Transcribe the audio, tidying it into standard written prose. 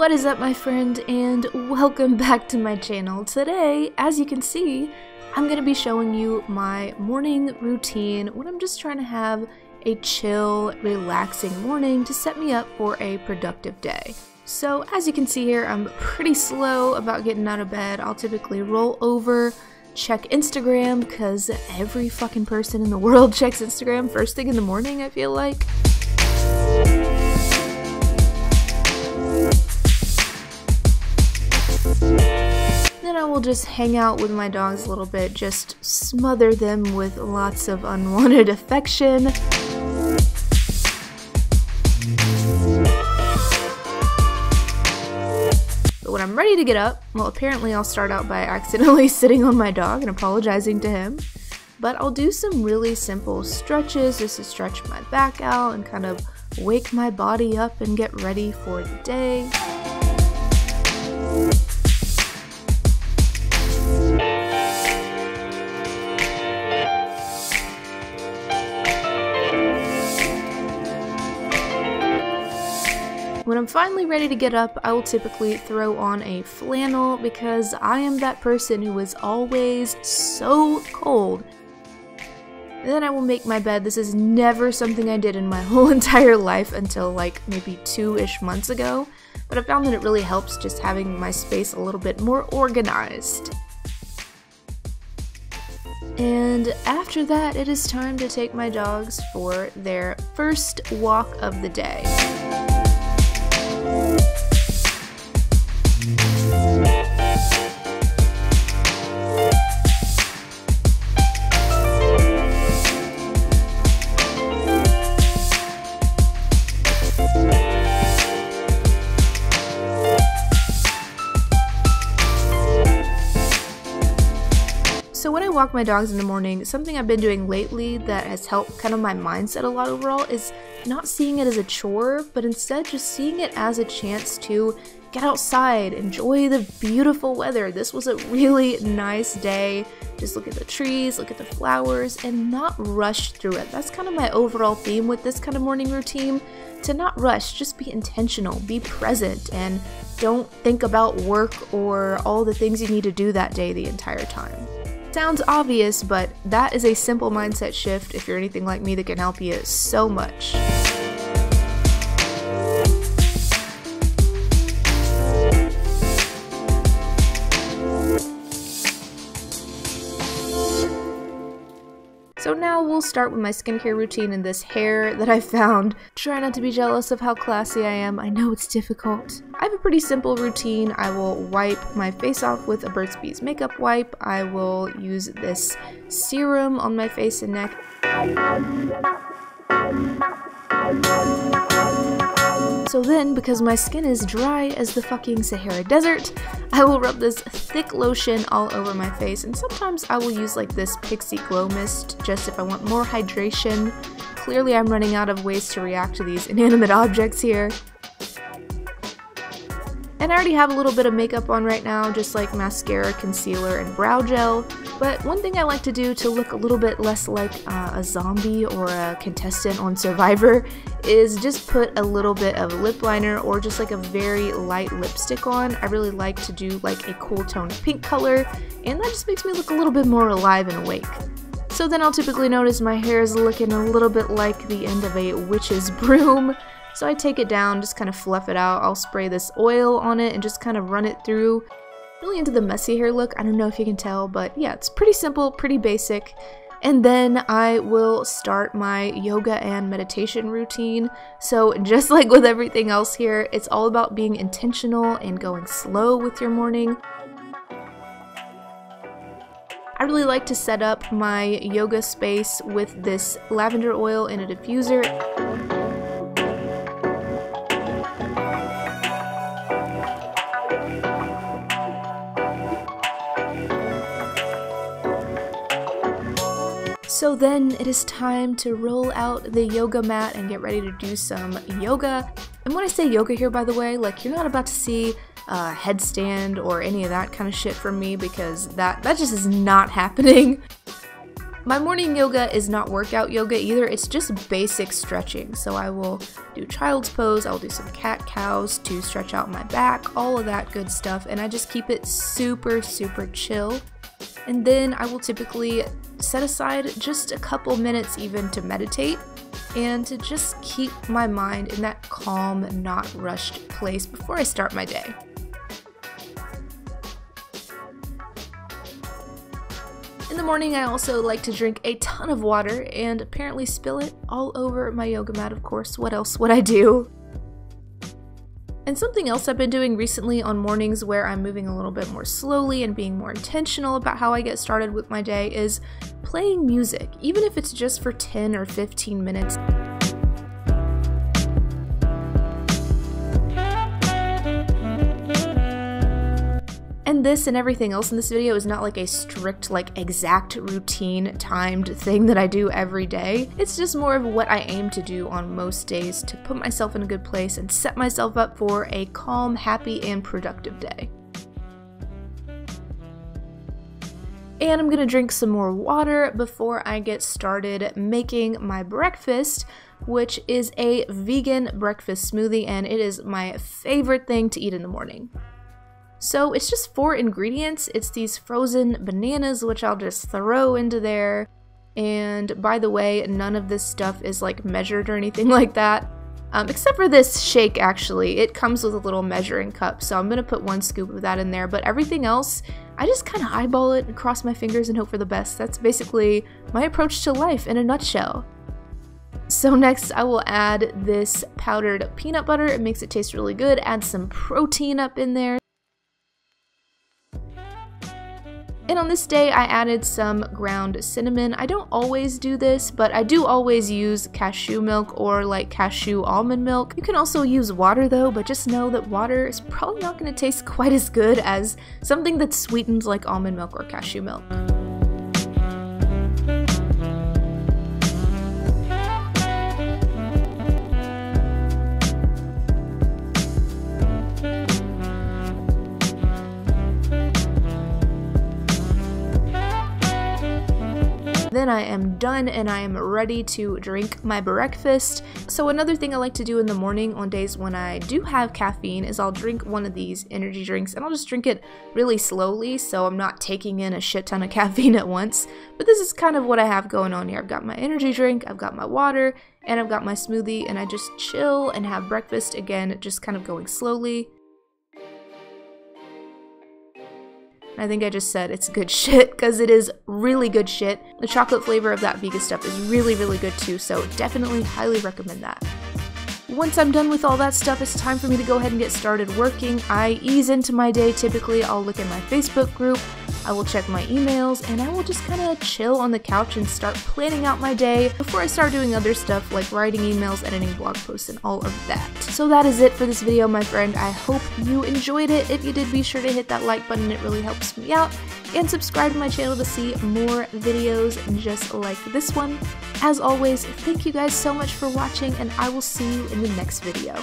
What is up, my friend, and welcome back to my channel. Today, as you can see, I'm going to be showing you my morning routine when I'm just trying to have a chill, relaxing morning to set me up for a productive day. So as you can see here, I'm pretty slow about getting out of bed. I'll typically roll over, check Instagram, because every fucking person in the world checks Instagram first thing in the morning, I feel like. Then I will just hang out with my dogs a little bit, just smother them with lots of unwanted affection. But when I'm ready to get up, well, apparently I'll start out by accidentally sitting on my dog and apologizing to him. But I'll do some really simple stretches just to stretch my back out and kind of wake my body up and get ready for the day. When I'm finally ready to get up, I will typically throw on a flannel because I am that person who is always so cold. And then I will make my bed. This is never something I did in my whole entire life until like maybe 2-ish months ago, but I found that it really helps just having my space a little bit more organized. And after that, it is time to take my dogs for their first walk of the day. So when I walk my dogs in the morning, something I've been doing lately that has helped kind of my mindset a lot overall is not seeing it as a chore, but instead just seeing it as a chance to get outside, enjoy the beautiful weather. This was a really nice day. Just look at the trees, look at the flowers, and not rush through it. That's kind of my overall theme with this kind of morning routine. To not rush, just be intentional, be present, and don't think about work or all the things you need to do that day the entire time. Sounds obvious, but that is a simple mindset shift if you're anything like me that can help you so much. So now we'll start with my skincare routine and this hair that I found. Try not to be jealous of how classy I am. I know it's difficult. I have a pretty simple routine. I will wipe my face off with a Burt's Bees makeup wipe. I will use this serum on my face and neck. So then, because my skin is dry as the fucking Sahara Desert, I will rub this thick lotion all over my face, and sometimes I will use like this Pixie Glow Mist just if I want more hydration. Clearly I'm running out of ways to react to these inanimate objects here. And I already have a little bit of makeup on right now, just like mascara, concealer, and brow gel. But one thing I like to do to look a little bit less like a zombie or a contestant on Survivor is just put a little bit of lip liner or just like a very light lipstick on. I really like to do like a cool toned pink color, and that just makes me look a little bit more alive and awake. So then I'll typically notice my hair is looking a little bit like the end of a witch's broom. So I take it down, just kind of fluff it out. I'll spray this oil on it and just kind of run it through. Really into the messy hair look. I don't know if you can tell, but yeah, it's pretty simple, pretty basic. And then I will start my yoga and meditation routine. So just like with everything else here, it's all about being intentional and going slow with your morning. I really like to set up my yoga space with this lavender oil in a diffuser. So then it is time to roll out the yoga mat and get ready to do some yoga. And when I say yoga here, by the way, like you're not about to see a headstand or any of that kind of shit from me because that just is not happening. My morning yoga is not workout yoga either, it's just basic stretching. So I will do child's pose, I will do some cat cows to stretch out my back, all of that good stuff, and I just keep it super chill. And then I will typically set aside just a couple minutes even to meditate and to just keep my mind in that calm, not rushed place before I start my day. In the morning, I also like to drink a ton of water and apparently spill it all over my yoga mat, of course. What else would I do? And something else I've been doing recently on mornings where I'm moving a little bit more slowly and being more intentional about how I get started with my day is playing music, even if it's just for 10 or 15 minutes. And this and everything else in this video is not like a strict, like exact routine timed thing that I do every day. It's just more of what I aim to do on most days to put myself in a good place and set myself up for a calm, happy, and productive day. And I'm gonna drink some more water before I get started making my breakfast, which is a vegan breakfast smoothie, and it is my favorite thing to eat in the morning. So it's just 4 ingredients. It's these frozen bananas, which I'll just throw into there. And by the way, none of this stuff is like measured or anything like that. Except for this shake, actually. It comes with a little measuring cup, so I'm gonna put 1 scoop of that in there. But everything else, I just kind of eyeball it and cross my fingers and hope for the best. That's basically my approach to life in a nutshell. So next I will add this powdered peanut butter. It makes it taste really good. Add some protein up in there. And on this day, I added some ground cinnamon. I don't always do this, but I do always use cashew milk or like cashew almond milk. You can also use water though, but just know that water is probably not going to taste quite as good as something that's sweetened like almond milk or cashew milk. Then I am done and I am ready to drink my breakfast. So another thing I like to do in the morning on days when I do have caffeine is I'll drink one of these energy drinks, and I'll just drink it really slowly so I'm not taking in a shit ton of caffeine at once. But this is kind of what I have going on here. I've got my energy drink, I've got my water, and I've got my smoothie, and I just chill and have breakfast, again, just kind of going slowly. I think I just said it's good shit, because it is really good shit. The chocolate flavor of that vegan stuff is really good too, so definitely highly recommend that. Once I'm done with all that stuff, it's time for me to go ahead and get started working. I ease into my day. Typically, I'll look at my Facebook group, I will check my emails, and I will just kind of chill on the couch and start planning out my day before I start doing other stuff like writing emails, editing blog posts, and all of that. So that is it for this video, my friend. I hope you enjoyed it. If you did, be sure to hit that like button. It really helps me out. And subscribe to my channel to see more videos just like this one. As always, thank you guys so much for watching, and I will see you in the next video.